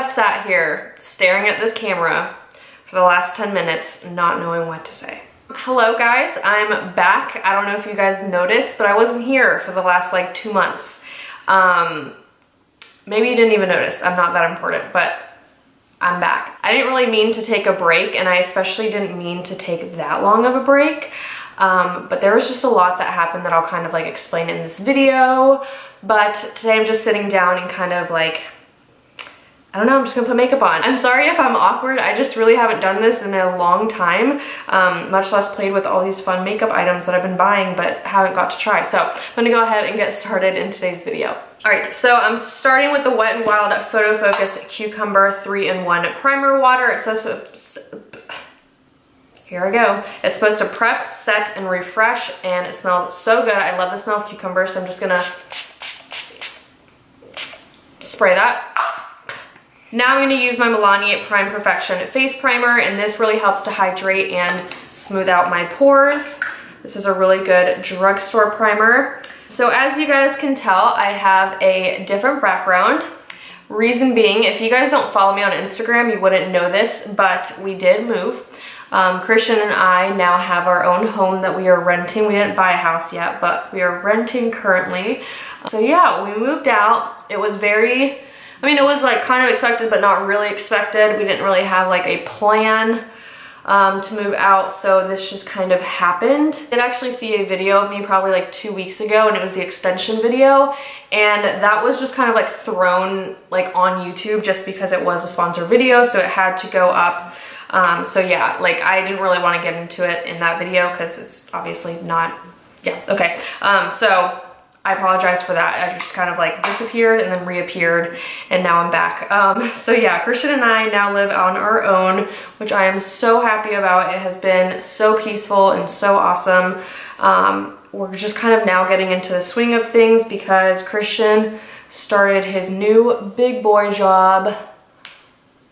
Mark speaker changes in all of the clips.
Speaker 1: have sat here staring at this camera for the last 10 minutes, not knowing what to say. Hello guys, I'm back. I don't know if you guys noticed, but I wasn't here for the last like 2 months. Maybe you didn't even notice. I'm not that important, but I'm back. I didn't really mean to take a break, and I especially didn't mean to take that long of a break. But there was just a lot that happened that I'll kind of like explain in this video. But today I'm just sitting down and kind of like, I don't know, I'm just gonna put makeup on. I'm sorry if I'm awkward. I just really haven't done this in a long time, much less played with all these fun makeup items that I've been buying but haven't got to try. So I'm gonna go ahead and get started in today's video. All right, so I'm starting with the Wet n Wild Photo Focus Cucumber 3-in-1 Primer Water. It says, here I go. It's supposed to prep, set, and refresh, and it smells so good. I love the smell of cucumber, so I'm just gonna spray that. Now I'm gonna use my Milani Prime Perfection Face Primer, and this really helps to hydrate and smooth out my pores. This is a really good drugstore primer. So as you guys can tell, I have a different background. Reason being, if you guys don't follow me on Instagram, you wouldn't know this, but we did move. Christian and I now have our own home that we are renting. We didn't buy a house yet, but we are renting currently. So yeah, we moved out. It was very, I mean, it was like kind of expected, but not really expected. We didn't really have like a plan to move out, so this just kind of happened. I did actually see a video of me probably like 2 weeks ago, and it was the extension video, and that was just kind of like thrown like on YouTube just because it was a sponsored video, so it had to go up. So yeah, like I didn't really want to get into it in that video because it's obviously not, yeah, okay. So I apologize for that. I just kind of like disappeared and then reappeared, and now I'm back. So yeah, Christian and I now live on our own, which I am so happy about. It has been so peaceful and so awesome. We're just kind of now getting into the swing of things because Christian started his new big boy job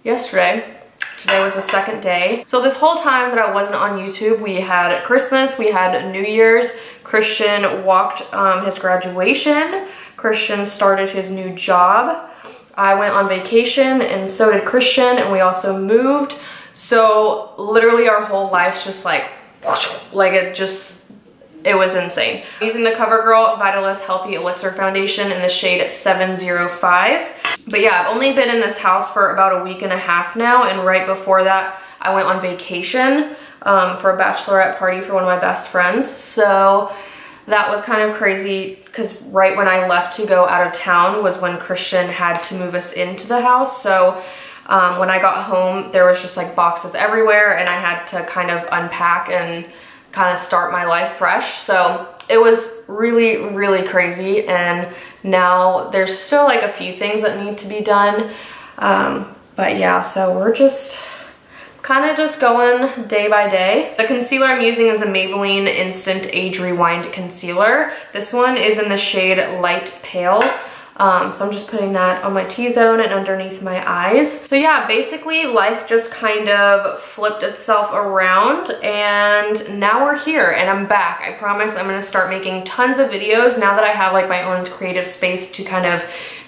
Speaker 1: yesterday. Today was the second day. So this whole time that I wasn't on YouTube, we had Christmas, we had New Year's. Christian walked his graduation. Christian started his new job. I went on vacation, and so did Christian, and we also moved. So literally our whole life's just like it was insane. I'm using the Covergirl Vitalist Healthy Elixir Foundation in the shade 705. But yeah, I've only been in this house for about a week and a half now, and right before that, I went on vacation for a bachelorette party for one of my best friends. So that was kind of crazy because right when I left to go out of town was when Christian had to move us into the house. So when I got home, there was just like boxes everywhere, and I had to kind of unpack and kind of start my life fresh. So it was really, really crazy, and now there's still like a few things that need to be done. But yeah, so we're just kind of just going day by day. The concealer I'm using is a Maybelline Instant Age Rewind Concealer. This one is in the shade Light Pale. So I'm just putting that on my T-zone and underneath my eyes. So yeah, basically life just kind of flipped itself around, and now we're here and I'm back. I promise I'm gonna start making tons of videos now that I have like my own creative space to kind of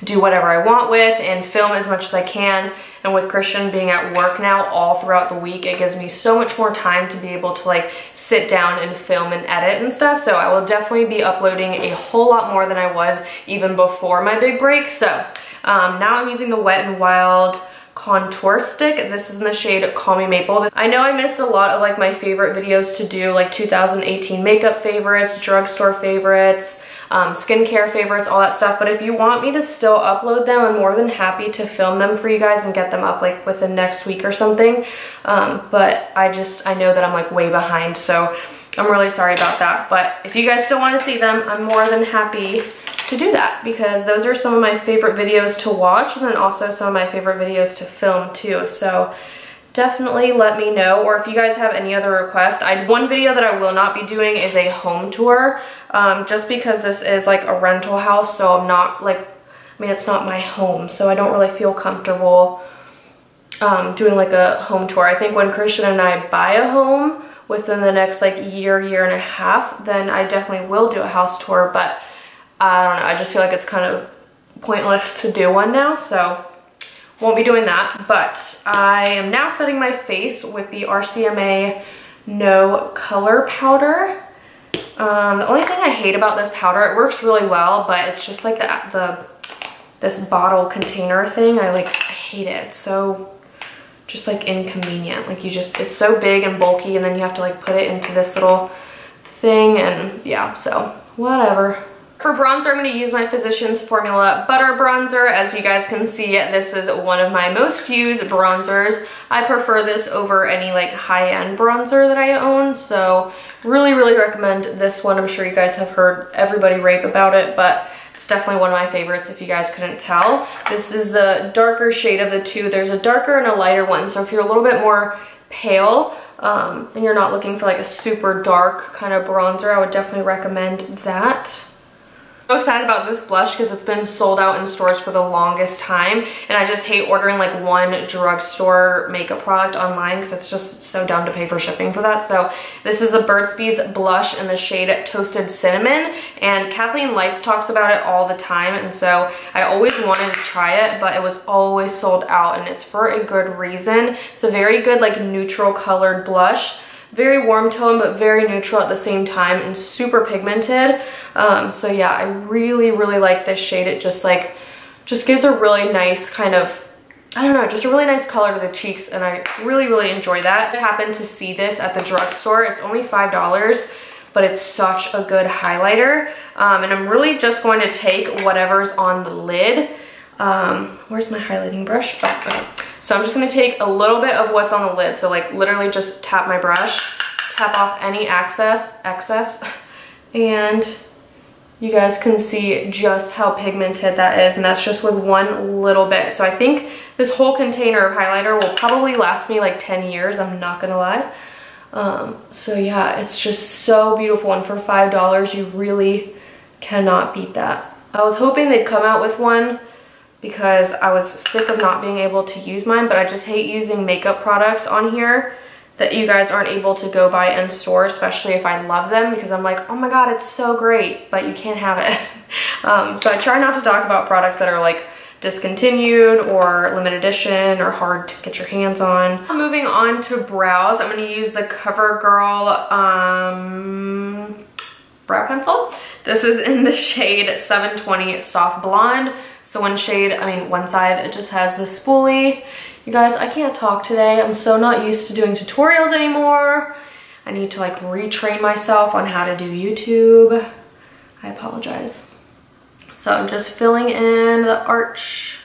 Speaker 1: do whatever I want with and film as much as I can. And with Christian being at work now all throughout the week, it gives me so much more time to be able to like sit down and film and edit and stuff. So I will definitely be uploading a whole lot more than I was even before my big break. So now I'm using the Wet n Wild contour stick. This is in the shade Call Me Maple. I know I missed a lot of like my favorite videos to do, like 2018 makeup favorites, drugstore favorites, skincare favorites, all that stuff. But if you want me to still upload them, I'm more than happy to film them for you guys and get them up like within next week or something. But I know that I'm like way behind, so I'm really sorry about that. But if you guys still want to see them, I'm more than happy to do that, because those are some of my favorite videos to watch, and then also some of my favorite videos to film too. So definitely let me know, or if you guys have any other requests. One video that I will not be doing is a home tour, just because this is like a rental house, so I'm not like, I mean, it's not my home, so I don't really feel comfortable doing like a home tour. I think when Christian and I buy a home within the next like year and a half, then I definitely will do a house tour, but I don't know, I just feel like it's kind of pointless to do one now, so won't be doing that, but I am now setting my face with the RCMA No Color Powder. The only thing I hate about this powder, it works really well, but it's just like this bottle container thing. I hate it. It's so just like inconvenient. Like it's so big and bulky, and then you have to like put it into this little thing, and yeah, so whatever. For bronzer, I'm going to use my Physicians Formula Butter Bronzer. As you guys can see, this is one of my most used bronzers. I prefer this over any like high-end bronzer that I own, so really, really recommend this one. I'm sure you guys have heard everybody rave about it, but it's definitely one of my favorites if you guys couldn't tell. This is the darker shade of the two. There's a darker and a lighter one, so if you're a little bit more pale and you're not looking for like a super dark kind of bronzer, I would definitely recommend that. I'm so excited about this blush because it's been sold out in stores for the longest time, and I just hate ordering like one drugstore makeup product online because it's just so dumb to pay for shipping for that. So this is the Burts blush in the shade Toasted Cinnamon, and Kathleen Lights talks about it all the time, and so I always wanted to try it, but it was always sold out, and it's for a good reason. It's a very good like neutral colored blush. Very warm tone, but very neutral at the same time, and super pigmented. So yeah, I really, really like this shade. It just gives a really nice kind of, I don't know, just a really nice color to the cheeks, and I really, really enjoy that. I happened to see this at the drugstore. It's only $5, but it's such a good highlighter. And I'm really just going to take whatever's on the lid. Where's my highlighting brush? Oh, okay. So I'm just gonna take a little bit of what's on the lid. So like literally just tap my brush, tap off any excess, and you guys can see just how pigmented that is, and that's just with one little bit. So I think this whole container of highlighter will probably last me like 10 years, I'm not gonna lie. So yeah, it's just so beautiful, and for $5, you really cannot beat that. I was hoping they'd come out with one because I was sick of not being able to use mine, but I just hate using makeup products on here that you guys aren't able to go buy in store, especially if I love them, because I'm like, oh my god, it's so great, but you can't have it. So I try not to talk about products that are like discontinued or limited edition or hard to get your hands on. Moving on to brows, I'm going to use the CoverGirl brow pencil. This is in the shade 720 Soft Blonde. So one side, it just has the spoolie. You guys, I can't talk today. I'm so not used to doing tutorials anymore. I need to like retrain myself on how to do YouTube. I apologize. So I'm just filling in the arch.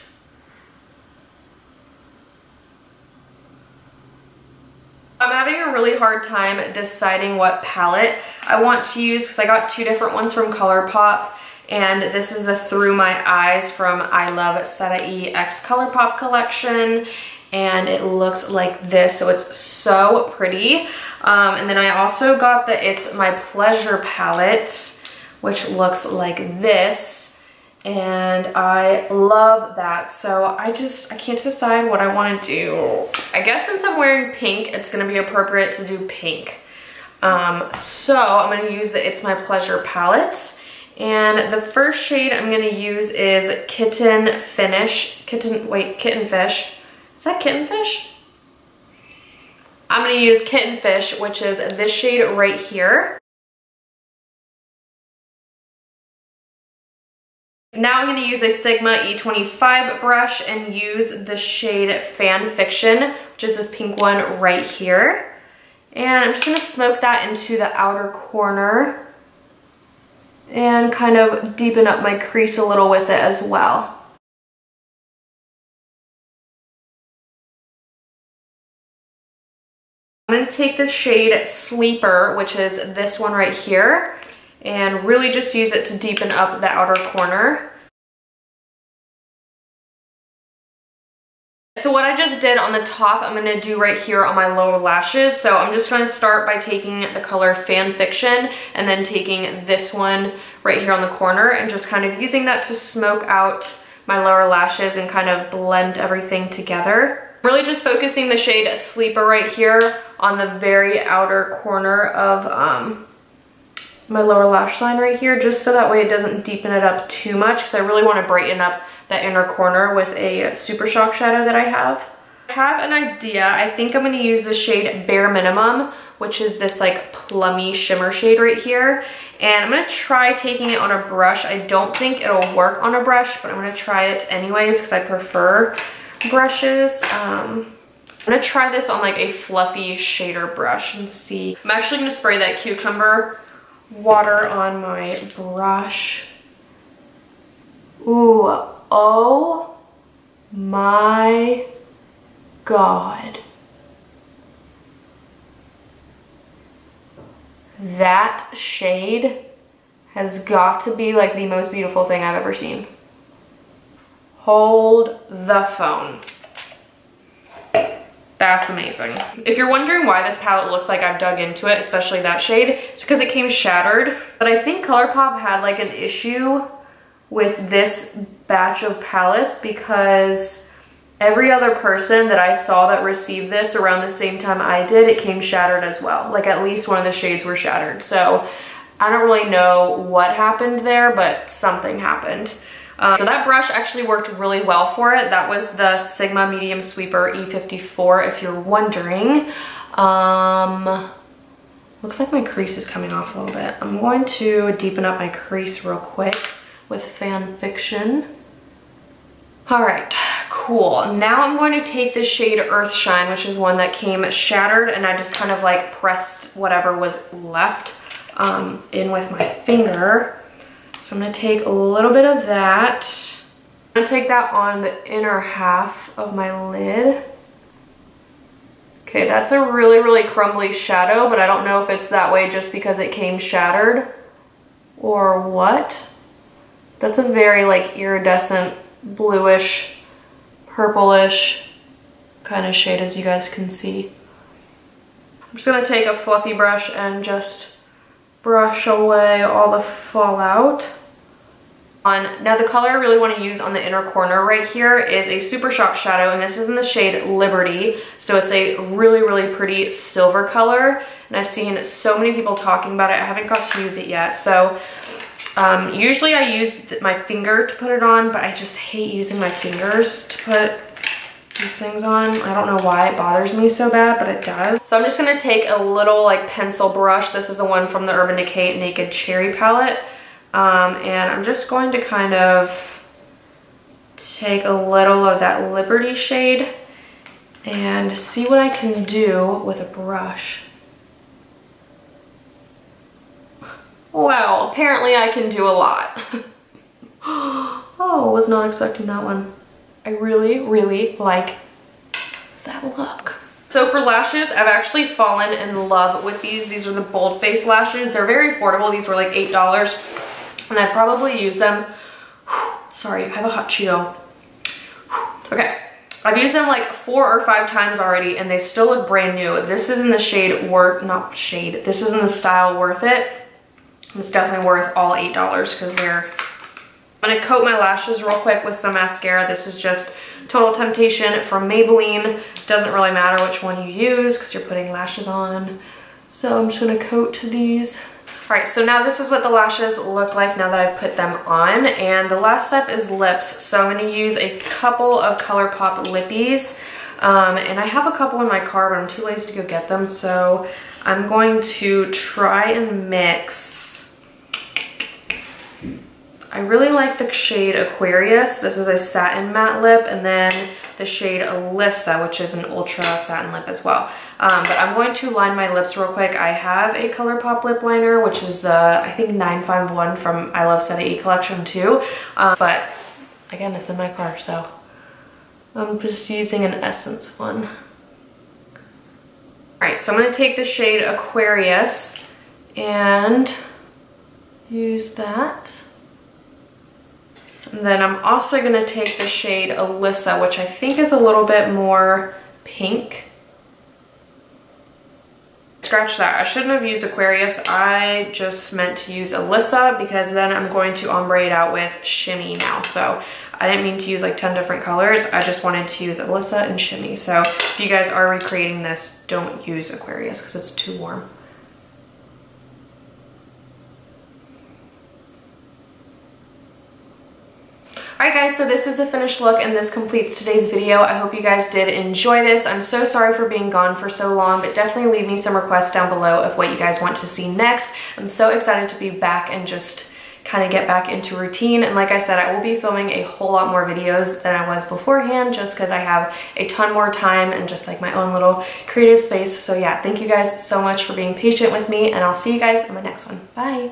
Speaker 1: I'm having a really hard time deciding what palette I want to use because I got two different ones from Colourpop. And this is the Through My Eyes from I Love Satin X Colourpop collection. And it looks like this, so it's so pretty. And then I also got the It's My Pleasure palette, which looks like this. And I love that. So I can't decide what I want to do. I guess since I'm wearing pink, it's going to be appropriate to do pink. So I'm going to use the It's My Pleasure palette. And the first shade I'm going to use is Kitten Fish. Is that Kitten Fish? I'm going to use Kitten Fish, which is this shade right here. Now I'm going to use a Sigma E25 brush and use the shade Fan Fiction, which is this pink one right here. And I'm just going to smoke that into the outer corner and kind of deepen up my crease a little with it as well. I'm going to take this shade Sleeper, which is this one right here, and really just use it to deepen up the outer corner. So what I just did on the top, I'm going to do right here on my lower lashes. So I'm just going to start by taking the color Fan Fiction and then taking this one right here on the corner and just kind of using that to smoke out my lower lashes and kind of blend everything together. Really just focusing the shade Sleeper right here on the very outer corner of my lower lash line right here, just so that way it doesn't deepen it up too much, because I really want to brighten up that inner corner with a Super Shock shadow that I have. I have an idea. I think I'm going to use the shade Bare Minimum, which is this like plummy shimmer shade right here. And I'm going to try taking it on a brush. I don't think it'll work on a brush, but I'm going to try it anyways because I prefer brushes. I'm going to try this on like a fluffy shader brush and see. I'm actually going to spray that cucumber water on my brush. Ooh, oh my God. That shade has got to be like the most beautiful thing I've ever seen. Hold the phone. That's amazing. If you're wondering why this palette looks like I've dug into it, especially that shade, it's because it came shattered. But I think Colourpop had like an issue with this batch of palettes because every other person that I saw that received this around the same time I did, it came shattered as well. Like at least one of the shades were shattered. So I don't really know what happened there, but something happened. So that brush actually worked really well for it. That was the Sigma Medium Sweeper E54, if you're wondering. Looks like my crease is coming off a little bit. I'm going to deepen up my crease real quick with Fan Fiction. All right, cool. Now I'm going to take the shade Earth Shine, which is one that came shattered, and I just kind of like pressed whatever was left in with my finger. So I'm gonna take a little bit of that. I'm gonna take that on the inner half of my lid. Okay, that's a really, really crumbly shadow, but I don't know if it's that way just because it came shattered or what. That's a very like iridescent, bluish, purplish kind of shade, as you guys can see. I'm just gonna take a fluffy brush and just brush away all the fallout. Now the color I really want to use on the inner corner right here is a Super Shock shadow, and this is in the shade Liberty. So it's a really, really pretty silver color, and I've seen so many people talking about it. I haven't got to use it yet. So usually I use my finger to put it on, but I just hate using my fingers to put these things on. I don't know why it bothers me so bad, but it does. So I'm just gonna take a little like pencil brush. This is the one from the Urban Decay Naked Cherry palette. And I'm just going to kind of take a little of that Liberty shade and see what I can do with a brush. Well, apparently I can do a lot. Oh, was not expecting that one. I really, really like that look. So for lashes, I've actually fallen in love with these. These are the Bold Face lashes. They're very affordable. These were like $8. And I've probably used them, sorry, I have a hot Cheeto. Okay, I've used them like 4 or 5 times already, and they still look brand new. This is in the shade this is in the style Worth It. It's definitely worth all $8 because they're, I'm gonna coat my lashes real quick with some mascara. This is just Total Temptation from Maybelline. Doesn't really matter which one you use because you're putting lashes on. So I'm just gonna coat these. All right, so now this is what the lashes look like now that I've put them on. And the last step is lips. So I'm gonna use a couple of Colourpop lippies. And I have a couple in my car, but I'm too lazy to go get them. So I'm going to try and mix. I really like the shade Aquarius. This is a satin matte lip, and then the shade Alyssa, which is an ultra satin lip as well. But I'm going to line my lips real quick. I have a Colourpop lip liner, which is the, I think 951 from I Love Set E collection too. But again, it's in my car, so I'm just using an Essence one. All right, so I'm gonna take the shade Aquarius and use that. And then I'm also gonna take the shade Alyssa, which I think is a little bit more pink. Scratch that, I shouldn't have used Aquarius. I just meant to use Alyssa because then I'm going to ombre it out with Shimmy now. So I didn't mean to use like 10 different colors. I just wanted to use Alyssa and Shimmy. So if you guys are recreating this, don't use Aquarius because it's too warm. Alright guys, so this is the finished look and this completes today's video. I hope you guys did enjoy this. I'm so sorry for being gone for so long, but definitely leave me some requests down below of what you guys want to see next. I'm so excited to be back and just kind of get back into routine. And like I said, I will be filming a whole lot more videos than I was beforehand just because I have a ton more time and just like my own little creative space. So yeah, thank you guys so much for being patient with me, and I'll see you guys in my next one. Bye.